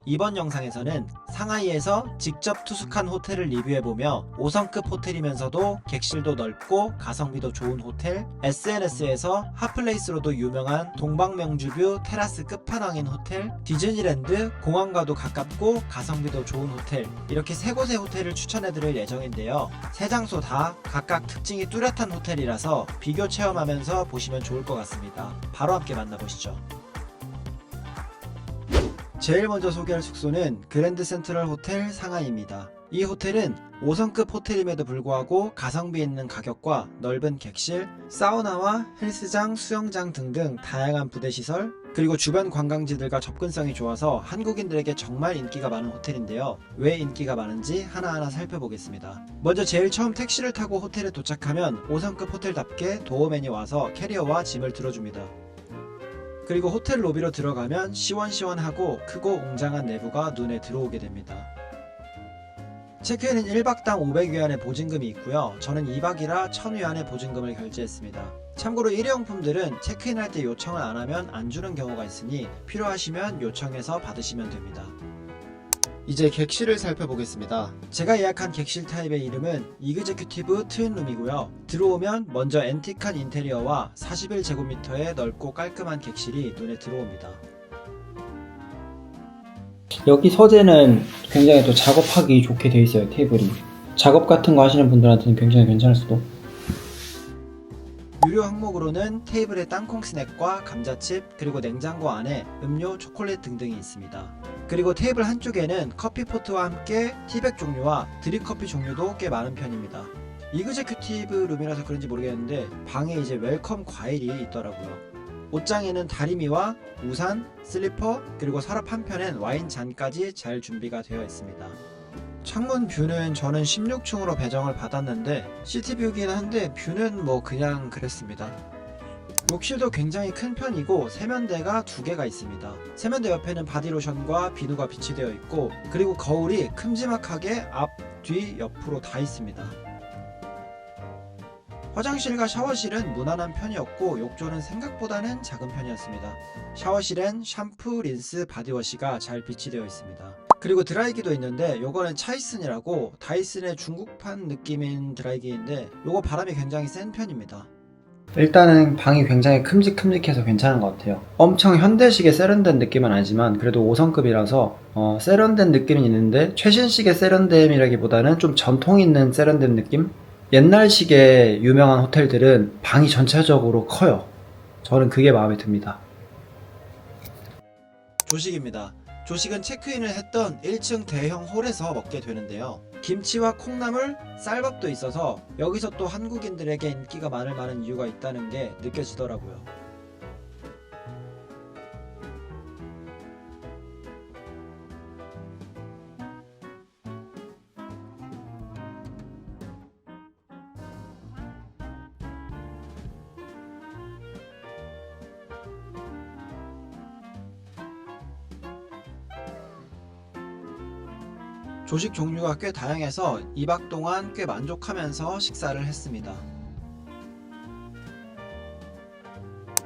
이번 영상에서는 상하이에서 직접 투숙한 호텔을 리뷰해보며 5성급 호텔이면서도 객실도 넓고 가성비도 좋은 호텔, SNS에서 핫플레이스로도 유명한 동방명주뷰 테라스 끝판왕인 호텔, 디즈니랜드, 공항과도 가깝고 가성비도 좋은 호텔, 이렇게 세 곳의 호텔을 추천해드릴 예정인데요. 세 장소 다 각각 특징이 뚜렷한 호텔이라서 비교 체험하면서 보시면 좋을 것 같습니다. 바로 함께 만나보시죠. 제일 먼저 소개할 숙소는 그랜드 센트럴 호텔 상하이입니다. 이 호텔은 5성급 호텔임에도 불구하고 가성비 있는 가격과 넓은 객실, 사우나와 헬스장, 수영장 등등 다양한 부대시설, 그리고 주변 관광지들과 접근성이 좋아서 한국인들에게 정말 인기가 많은 호텔인데요. 왜 인기가 많은지 하나하나 살펴보겠습니다. 먼저 제일 처음 택시를 타고 호텔에 도착하면 5성급 호텔답게 도어맨이 와서 캐리어와 짐을 들어줍니다. 그리고 호텔 로비로 들어가면 시원시원하고 크고 웅장한 내부가 눈에 들어오게 됩니다. 체크인은 1박당 500위안의 보증금이 있고요. 저는 2박이라 1000위안의 보증금을 결제했습니다. 참고로 일회용품들은 체크인할 때 요청을 안하면 안 주는 경우가 있으니 필요하시면 요청해서 받으시면 됩니다. 이제 객실을 살펴보겠습니다. 제가 예약한 객실 타입의 이름은 이그제큐티브 트윈룸이고요. 들어오면 먼저 앤틱한 인테리어와 41제곱미터의 넓고 깔끔한 객실이 눈에 들어옵니다. 여기 서재는 굉장히 또 작업하기 좋게 되어 있어요. 테이블이 작업 같은 거 하시는 분들한테는 굉장히 괜찮을 수도. 유료 항목으로는 테이블에 땅콩 스낵과 감자칩, 그리고 냉장고 안에 음료, 초콜릿 등등이 있습니다. 그리고 테이블 한쪽에는 커피포트와 함께 티백 종류와 드립커피 종류도 꽤 많은 편입니다. 이그제큐티브 룸이라서 그런지 모르겠는데 방에 이제 웰컴 과일이 있더라고요. 옷장에는 다리미와 우산, 슬리퍼, 그리고 서랍 한편엔 와인 잔까지 잘 준비가 되어 있습니다. 창문 뷰는 저는 16층으로 배정을 받았는데 시티뷰긴 한데 뷰는 뭐 그냥 그랬습니다. 욕실도 굉장히 큰 편이고 세면대가 2개가 있습니다. 세면대 옆에는 바디로션과 비누가 비치되어 있고, 그리고 거울이 큼지막하게 앞, 뒤, 옆으로 다 있습니다. 화장실과 샤워실은 무난한 편이었고 욕조는 생각보다는 작은 편이었습니다. 샤워실엔 샴푸, 린스, 바디워시가 잘 비치되어 있습니다. 그리고 드라이기도 있는데 요거는 차이슨이라고 다이슨의 중국판 느낌인 드라이기인데 요거 바람이 굉장히 센 편입니다. 일단은 방이 굉장히 큼직큼직해서 괜찮은 것 같아요. 엄청 현대식의 세련된 느낌은 아니지만 그래도 5성급이라서 세련된 느낌은 있는데 최신식의 세련됨이라기보다는 좀 전통 있는 세련된 느낌? 옛날식의 유명한 호텔들은 방이 전체적으로 커요. 저는 그게 마음에 듭니다. 조식입니다. 조식은 체크인을 했던 1층 대형 홀에서 먹게 되는데요. 김치와 콩나물, 쌀밥도 있어서 여기서 또 한국인들에게 인기가 많을 만한 이유가 있다는 게 느껴지더라고요. 조식 종류가 꽤 다양해서 2박 동안 꽤 만족하면서 식사를 했습니다.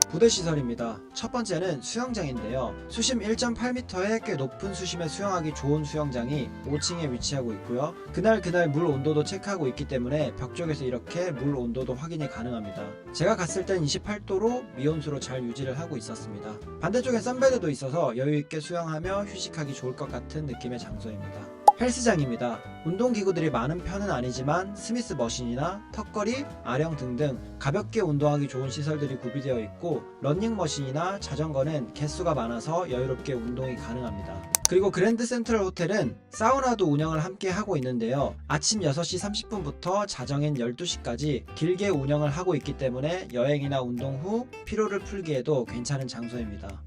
부대시설입니다. 첫 번째는 수영장인데요. 수심 1.8m의 꽤 높은 수심에 수영하기 좋은 수영장이 5층에 위치하고 있고요. 그날 물 온도도 체크하고 있기 때문에 벽 쪽에서 이렇게 물 온도도 확인이 가능합니다. 제가 갔을 땐 28도로 미온수로 잘 유지를 하고 있었습니다. 반대쪽엔 선베드도 있어서 여유있게 수영하며 휴식하기 좋을 것 같은 느낌의 장소입니다. 헬스장입니다. 운동기구들이 많은 편은 아니지만 스미스 머신이나 턱걸이, 아령 등등 가볍게 운동하기 좋은 시설들이 구비되어 있고, 러닝머신이나 자전거는 개수가 많아서 여유롭게 운동이 가능합니다. 그리고 그랜드 센트럴 호텔은 사우나도 운영을 함께 하고 있는데요. 아침 6시 30분부터 자정인 12시까지 길게 운영을 하고 있기 때문에 여행이나 운동 후 피로를 풀기에도 괜찮은 장소입니다.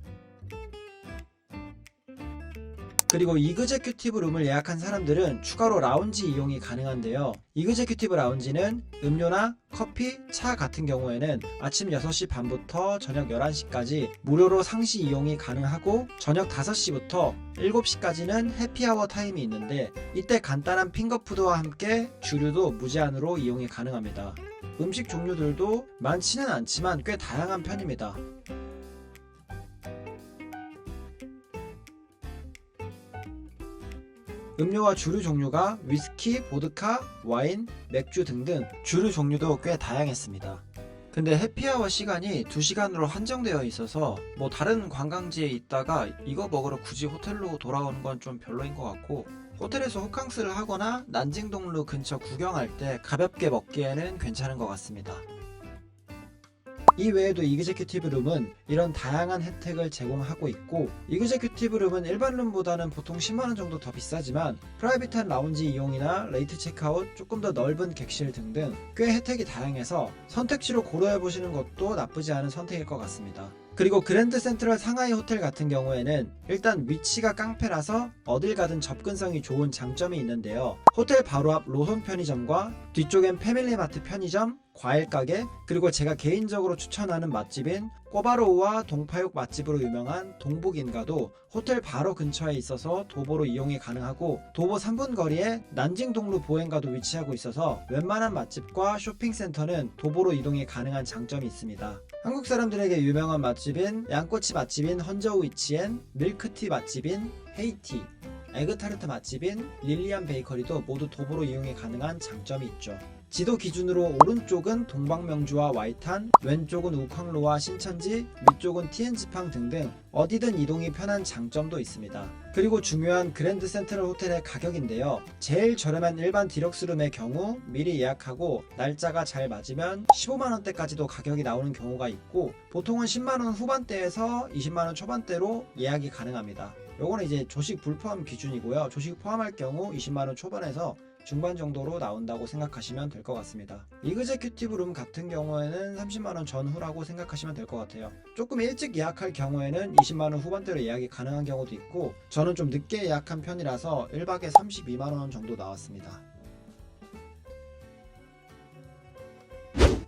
그리고 이그제큐티브 룸을 예약한 사람들은 추가로 라운지 이용이 가능한데요. 이그제큐티브 라운지는 음료나 커피, 차 같은 경우에는 아침 6시 반부터 저녁 11시까지 무료로 상시 이용이 가능하고, 저녁 5시부터 7시까지는 해피아워 타임이 있는데 이때 간단한 핑거푸드와 함께 주류도 무제한으로 이용이 가능합니다. 음식 종류들도 많지는 않지만 꽤 다양한 편입니다. 음료와 주류 종류가 위스키, 보드카, 와인, 맥주 등등 주류 종류도 꽤 다양했습니다. 근데 해피아워 시간이 2시간으로 한정되어 있어서 뭐 다른 관광지에 있다가 이거 먹으러 굳이 호텔로 돌아오는 건 좀 별로인 것 같고, 호텔에서 호캉스를 하거나 난징동루 근처 구경할 때 가볍게 먹기에는 괜찮은 것 같습니다. 이 외에도 이그제큐티브 룸은 이런 다양한 혜택을 제공하고 있고, 이그제큐티브 룸은 일반 룸보다는 보통 10만원 정도 더 비싸지만 프라이빗한 라운지 이용이나 레이트 체크아웃, 조금 더 넓은 객실 등등 꽤 혜택이 다양해서 선택지로 고려해보시는 것도 나쁘지 않은 선택일 것 같습니다. 그리고 그랜드 센트럴 상하이 호텔 같은 경우에는 일단 위치가 깡패라서 어딜 가든 접근성이 좋은 장점이 있는데요. 호텔 바로 앞 로손 편의점과 뒤쪽엔 패밀리마트 편의점, 과일 가게, 그리고 제가 개인적으로 추천하는 맛집인 꼬바로우와 동파육 맛집으로 유명한 동북인가도 호텔 바로 근처에 있어서 도보로 이용이 가능하고, 도보 3분 거리에 난징동루 보행가도 위치하고 있어서 웬만한 맛집과 쇼핑센터는 도보로 이동이 가능한 장점이 있습니다. 한국 사람들에게 유명한 맛집인 양꼬치 맛집인 헌저우 위치엔, 밀크티 맛집인 헤이티, 에그타르트 맛집인 릴리안 베이커리도 모두 도보로 이용이 가능한 장점이 있죠. 지도 기준으로 오른쪽은 동방명주와 와이탄, 왼쪽은 우쾅로와 신천지, 위쪽은 티엔지팡 등등 어디든 이동이 편한 장점도 있습니다. 그리고 중요한 그랜드 센트럴 호텔의 가격인데요. 제일 저렴한 일반 디럭스룸의 경우 미리 예약하고 날짜가 잘 맞으면 15만원대까지도 가격이 나오는 경우가 있고, 보통은 10만원 후반대에서 20만원 초반대로 예약이 가능합니다. 요거는 이제 조식 불포함 기준이고요. 조식 포함할 경우 20만원 초반에서 중반 정도로 나온다고 생각하시면 될 것 같습니다. 이그제큐티브 룸 같은 경우에는 30만원 전후라고 생각하시면 될 것 같아요. 조금 일찍 예약할 경우에는 20만원 후반대로 예약이 가능한 경우도 있고, 저는 좀 늦게 예약한 편이라서 1박에 32만원 정도 나왔습니다.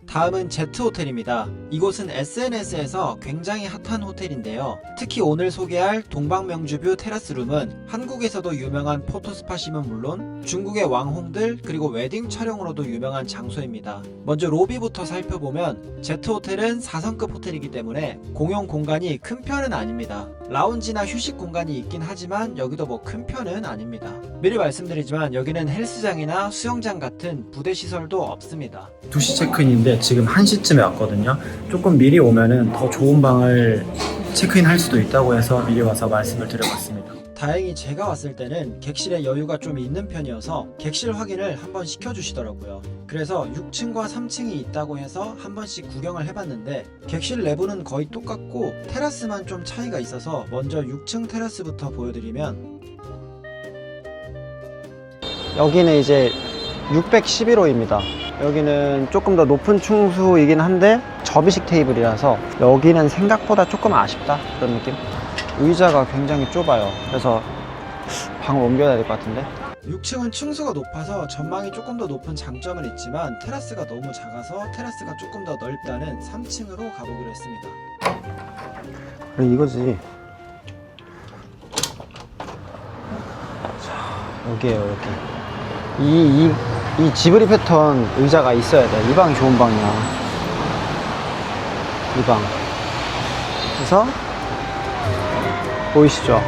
다음은 제트호텔입니다. 이곳은 SNS에서 굉장히 핫한 호텔인데요. 특히 오늘 소개할 동방명주뷰 테라스룸은 한국에서도 유명한 포토스팟이면 물론 중국의 왕홍들 그리고 웨딩 촬영으로도 유명한 장소입니다. 먼저 로비부터 살펴보면 제트호텔은 4성급 호텔이기 때문에 공용 공간이 큰 편은 아닙니다. 라운지나 휴식 공간이 있긴 하지만 여기도 뭐 큰 편은 아닙니다. 미리 말씀드리지만 여기는 헬스장이나 수영장 같은 부대 시설도 없습니다. 2시 체크인인데 지금 1시쯤에 왔거든요. 조금 미리 오면은 더 좋은 방을 체크인 할 수도 있다고 해서 미리 와서 말씀을 드려봤습니다. 다행히 제가 왔을 때는 객실에 여유가 좀 있는 편이어서 객실 확인을 한번 시켜주시더라고요. 그래서 6층과 3층이 있다고 해서 한 번씩 구경을 해봤는데 객실 내부는 거의 똑같고 테라스만 좀 차이가 있어서 먼저 6층 테라스부터 보여드리면, 여기는 이제 611호입니다. 여기는 조금 더 높은 층수이긴 한데 접이식 테이블이라서 여기는 생각보다 조금 아쉽다 그런 느낌? 의자가 굉장히 좁아요. 그래서 방을 옮겨야 될 것 같은데. 6층은 층수가 높아서 전망이 조금 더 높은 장점은 있지만 테라스가 너무 작아서 테라스가 조금 더 넓다는 3층으로 가보기로 했습니다. 그래, 이거지. 자, 여기에요, 여기. 이 지브리 패턴 의자가 있어야 돼. 이 방이 좋은 방이야. 이 방. 그래서 보이시죠?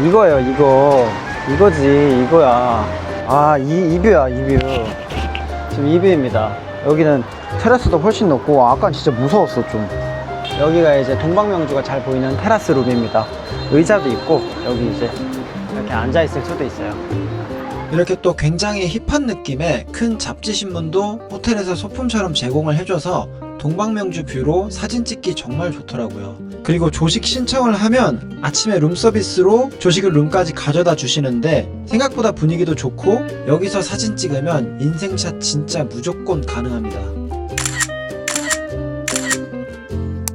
이거예요, 이거. 이거지, 이거야. 아, 이 뷰야, 이 뷰. 지금 이 뷰입니다. 여기는 테라스도 훨씬 높고, 아까는 진짜 무서웠어, 좀. 여기가 이제 동방명주가 잘 보이는 테라스 룸입니다. 의자도 있고, 여기 이제 이렇게 앉아있을 수도 있어요. 이렇게 또 굉장히 힙한 느낌의 큰 잡지 신문도 호텔에서 소품처럼 제공을 해줘서 동방명주 뷰로 사진 찍기 정말 좋더라고요. 그리고 조식 신청을 하면 아침에 룸서비스로 조식을 룸까지 가져다 주시는데 생각보다 분위기도 좋고, 여기서 사진 찍으면 인생샷 진짜 무조건 가능합니다.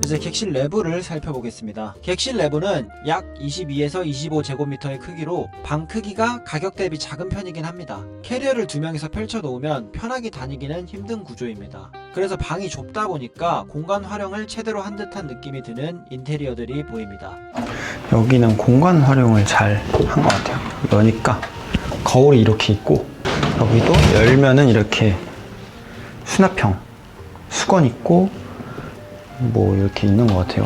이제 객실 내부를 살펴보겠습니다. 객실 내부는 약 22에서 25제곱미터의 크기로 방 크기가 가격 대비 작은 편이긴 합니다. 캐리어를 2명이서 펼쳐놓으면 편하게 다니기는 힘든 구조입니다. 그래서 방이 좁다 보니까 공간 활용을 최대로 한 듯한 느낌이 드는 인테리어들이 보입니다. 여기는 공간 활용을 잘 한 것 같아요. 여니까 거울이 이렇게 있고, 여기도 열면은 이렇게 수납형 수건 있고, 뭐 이렇게 있는 것 같아요.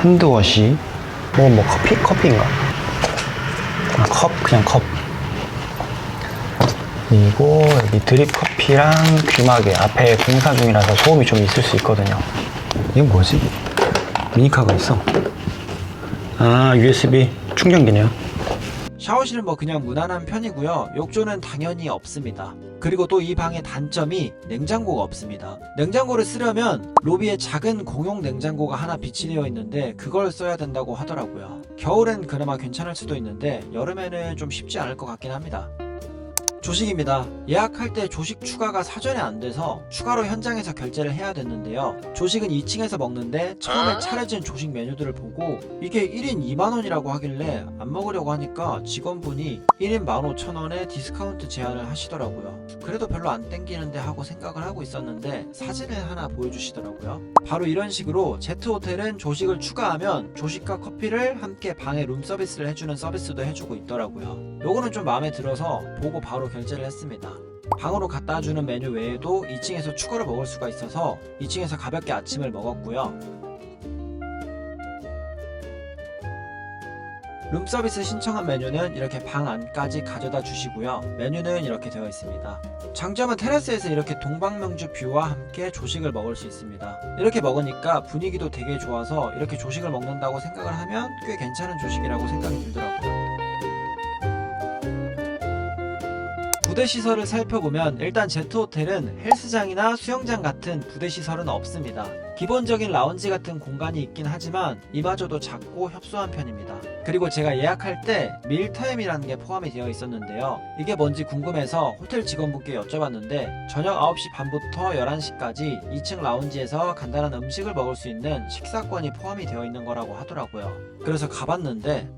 핸드워시, 뭐 커피인가? 그냥 컵. 그리고 여기 드립 커피랑 귀마개 앞에 공사 중이라서 소음이 좀 있을 수 있거든요. 이건 뭐지? 미니카가 있어. 아, USB 충전기네요. 샤워실은 뭐 그냥 무난한 편이고요. 욕조는 당연히 없습니다. 그리고 또 이 방의 단점이 냉장고가 없습니다. 냉장고를 쓰려면 로비에 작은 공용 냉장고가 하나 비치되어 있는데 그걸 써야 된다고 하더라고요. 겨울엔 그나마 괜찮을 수도 있는데 여름에는 좀 쉽지 않을 것 같긴 합니다. 조식입니다. 예약할 때 조식 추가가 사전에 안 돼서 추가로 현장에서 결제를 해야 됐는데요. 조식은 2층에서 먹는데 처음에 차려진 조식 메뉴들을 보고 이게 1인 2만원이라고 하길래 안 먹으려고 하니까 직원분이 1인 15,000원에 디스카운트 제한을 하시더라고요. 그래도 별로 안 땡기는데 하고 생각을 하고 있었는데 사진을 하나 보여주시더라고요. 바로 이런 식으로 Z호텔은 조식을 추가하면 조식과 커피를 함께 방에 룸서비스를 해주는 서비스도 해주고 있더라고요. 요거는 좀 마음에 들어서 보고 바로 결제를 했습니다. 방으로 갖다 주는 메뉴 외에도 2층에서 추가로 먹을 수가 있어서 2층에서 가볍게 아침을 먹었고요. 룸서비스 신청한 메뉴는 이렇게 방 안까지 가져다 주시고요. 메뉴는 이렇게 되어 있습니다. 장점은 테라스에서 이렇게 동방명주 뷰와 함께 조식을 먹을 수 있습니다. 이렇게 먹으니까 분위기도 되게 좋아서 이렇게 조식을 먹는다고 생각을 하면 꽤 괜찮은 조식이라고 생각이 들더라고요. 부대 시설을 살펴보면 일단 Z호텔은 헬스장이나 수영장 같은 부대 시설은 없습니다. 기본적인 라운지 같은 공간이 있긴 하지만 이마저도 작고 협소한 편입니다. 그리고 제가 예약할 때 밀타임이라는 게 포함이 되어 있었는데요. 이게 뭔지 궁금해서 호텔 직원분께 여쭤봤는데 저녁 9시 반부터 11시까지 2층 라운지에서 간단한 음식을 먹을 수 있는 식사권이 포함이 되어 있는 거라고 하더라고요. 그래서 가봤는데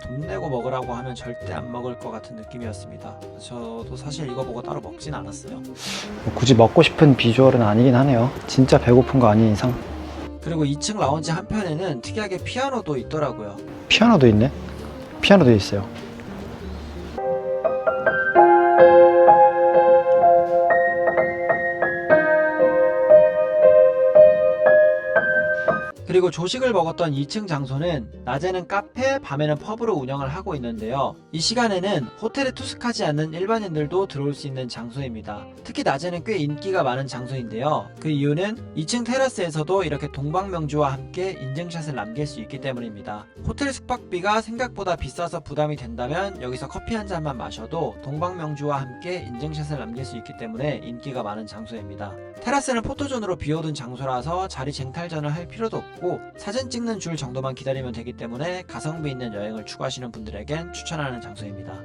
돈 내고 먹으라고 하면 절대 안 먹을 것 같은 느낌이었습니다. 저도 사실 이거 보고 따로 먹진 않았어요. 굳이 먹고 싶은 비주얼은 아니긴 하네요. 진짜 배고픈 거 아닌 이상. 그리고 2층 라운지 한편에는 특이하게 피아노도 있더라고요. 피아노도 있네. 피아노도 있어요. 그리고 조식을 먹었던 2층 장소는 낮에는 카페, 밤에는 펍으로 운영을 하고 있는데요. 이 시간에는 호텔에 투숙하지 않는 일반인들도 들어올 수 있는 장소입니다. 특히 낮에는 꽤 인기가 많은 장소인데요. 그 이유는 2층 테라스에서도 이렇게 동방명주와 함께 인증샷을 남길 수 있기 때문입니다. 호텔 숙박비가 생각보다 비싸서 부담이 된다면 여기서 커피 한 잔만 마셔도 동방명주와 함께 인증샷을 남길 수 있기 때문에 인기가 많은 장소입니다. 테라스는 포토존으로 비워둔 장소라서 자리 쟁탈전을 할 필요도 없고 사진 찍는 줄 정도만 기다리면 되기 때문에 가성비 있는 여행을 추구하시는 분들에겐 추천하는 장소입니다.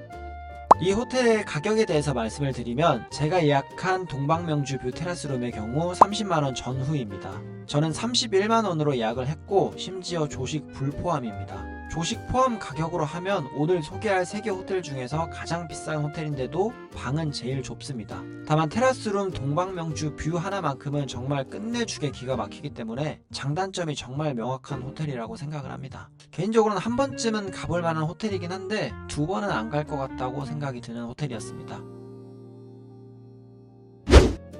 이 호텔의 가격에 대해서 말씀을 드리면 제가 예약한 동방명주 뷰 테라스룸의 경우 30만원 전후입니다. 저는 31만원으로 예약을 했고 심지어 조식 불포함입니다. 조식 포함 가격으로 하면 오늘 소개할 3개 호텔 중에서 가장 비싼 호텔인데도 방은 제일 좁습니다. 다만 테라스룸 동방명주 뷰 하나만큼은 정말 끝내주게 기가 막히기 때문에 장단점이 정말 명확한 호텔이라고 생각을 합니다. 개인적으로는 한 번쯤은 가볼 만한 호텔이긴 한데 2번은 안 갈 것 같다고 생각이 드는 호텔이었습니다.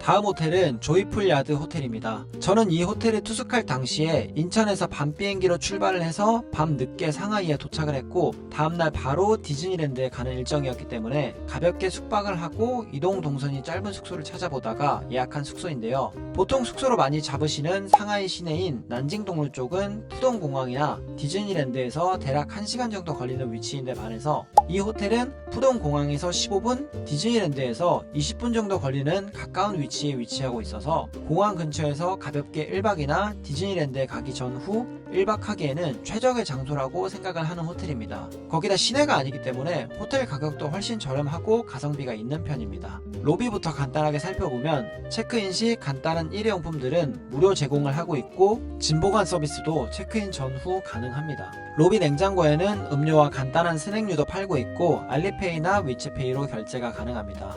다음 호텔은 조이풀 야드 호텔입니다. 저는 이 호텔에 투숙할 당시에 인천에서 밤 비행기로 출발을 해서 밤 늦게 상하이에 도착을 했고 다음날 바로 디즈니랜드에 가는 일정이었기 때문에 가볍게 숙박을 하고 이동 동선이 짧은 숙소를 찾아보다가 예약한 숙소인데요. 보통 숙소로 많이 잡으시는 상하이 시내인 난징동로 쪽은 푸동공항이나 디즈니랜드에서 대략 1시간 정도 걸리는 위치인데 반해서 이 호텔은 푸동공항에서 15분, 디즈니랜드에서 20분 정도 걸리는 가까운 위치에 위치하고 있어서 공항 근처에서 가볍게 1박이나 디즈니랜드에 가기 전후 1박 하기에는 최적의 장소라고 생각을 하는 호텔입니다. 거기다 시내가 아니기 때문에 호텔 가격도 훨씬 저렴하고 가성비가 있는 편입니다. 로비부터 간단하게 살펴보면 체크인 시 간단한 일회용품들은 무료 제공을 하고 있고 짐보관 서비스도 체크인 전후 가능합니다. 로비 냉장고에는 음료와 간단한 스낵류도 팔고 있고 알리페이나 위치페이로 결제가 가능합니다.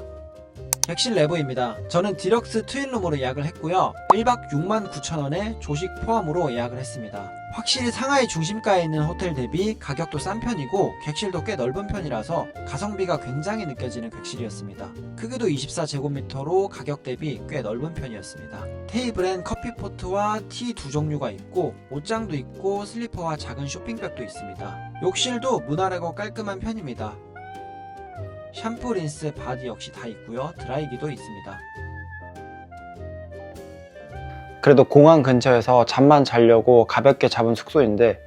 객실 내부입니다. 저는 디럭스 트윈룸으로 예약을 했고요. 1박 69,000원에 조식 포함으로 예약을 했습니다. 확실히 상하이 중심가에 있는 호텔 대비 가격도 싼 편이고 객실도 꽤 넓은 편이라서 가성비가 굉장히 느껴지는 객실이었습니다. 크기도 24제곱미터로 가격 대비 꽤 넓은 편이었습니다. 테이블엔 커피포트와 티 2종류가 있고 옷장도 있고 슬리퍼와 작은 쇼핑백도 있습니다. 욕실도 무난하고 깔끔한 편입니다. 샴푸, 린스, 바디 역시 다 있고요. 드라이기도 있습니다. 그래도 공항 근처에서 잠만 자려고 가볍게 잡은 숙소인데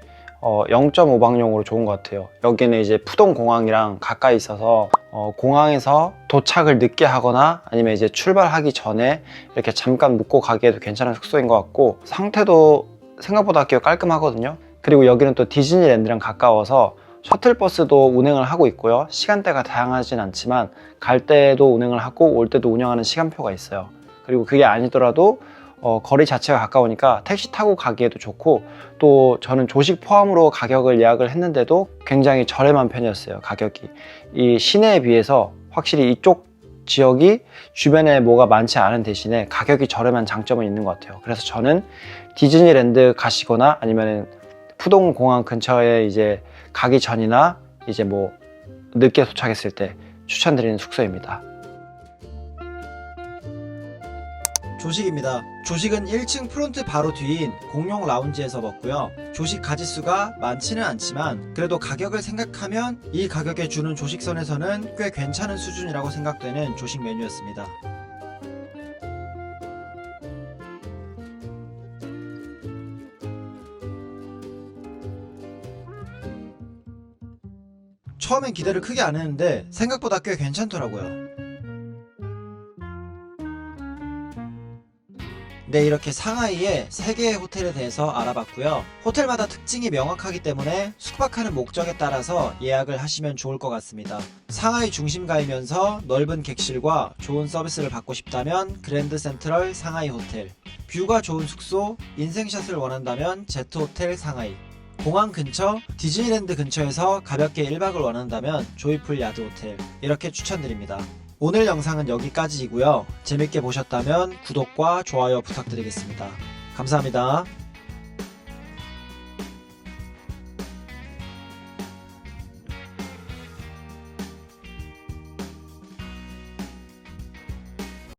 0.5방용으로 좋은 것 같아요. 여기는 이제 푸동 공항이랑 가까이 있어서 공항에서 도착을 늦게 하거나 아니면 이제 출발하기 전에 이렇게 잠깐 묵고 가기에도 괜찮은 숙소인 것 같고, 상태도 생각보다 꽤 깔끔하거든요. 그리고 여기는 또 디즈니랜드랑 가까워서 셔틀버스도 운행을 하고 있고요. 시간대가 다양하진 않지만 갈 때도 운행을 하고 올 때도 운영하는 시간표가 있어요. 그리고 그게 아니더라도 거리 자체가 가까우니까 택시 타고 가기에도 좋고, 또 저는 조식 포함으로 가격을 예약을 했는데도 굉장히 저렴한 편이었어요. 가격이 이 시내에 비해서 확실히 이쪽 지역이 주변에 뭐가 많지 않은 대신에 가격이 저렴한 장점은 있는 것 같아요. 그래서 저는 디즈니랜드 가시거나 아니면 푸동 공항 근처에 이제 가기 전이나 이제 뭐 늦게 도착했을 때 추천드리는 숙소입니다. 조식입니다. 조식은 1층 프론트 바로 뒤인 공용 라운지에서 먹고요. 조식 가짓수가 많지는 않지만 그래도 가격을 생각하면 이 가격에 주는 조식선에서는 꽤 괜찮은 수준이라고 생각되는 조식 메뉴였습니다. 처음엔 기대를 크게 안 했는데 생각보다 꽤 괜찮더라고요. 네, 이렇게 상하이의 3개의 호텔에 대해서 알아봤고요. 호텔마다 특징이 명확하기 때문에 숙박하는 목적에 따라서 예약을 하시면 좋을 것 같습니다. 상하이 중심가이면서 넓은 객실과 좋은 서비스를 받고 싶다면 그랜드 센트럴 상하이 호텔, 뷰가 좋은 숙소, 인생샷을 원한다면 제트 호텔 상하이, 공항 근처 디즈니랜드 근처에서 가볍게 1박을 원한다면 조이풀 야드 호텔, 이렇게 추천드립니다. 오늘 영상은 여기까지이고요. 재밌게 보셨다면 구독과 좋아요 부탁드리겠습니다. 감사합니다.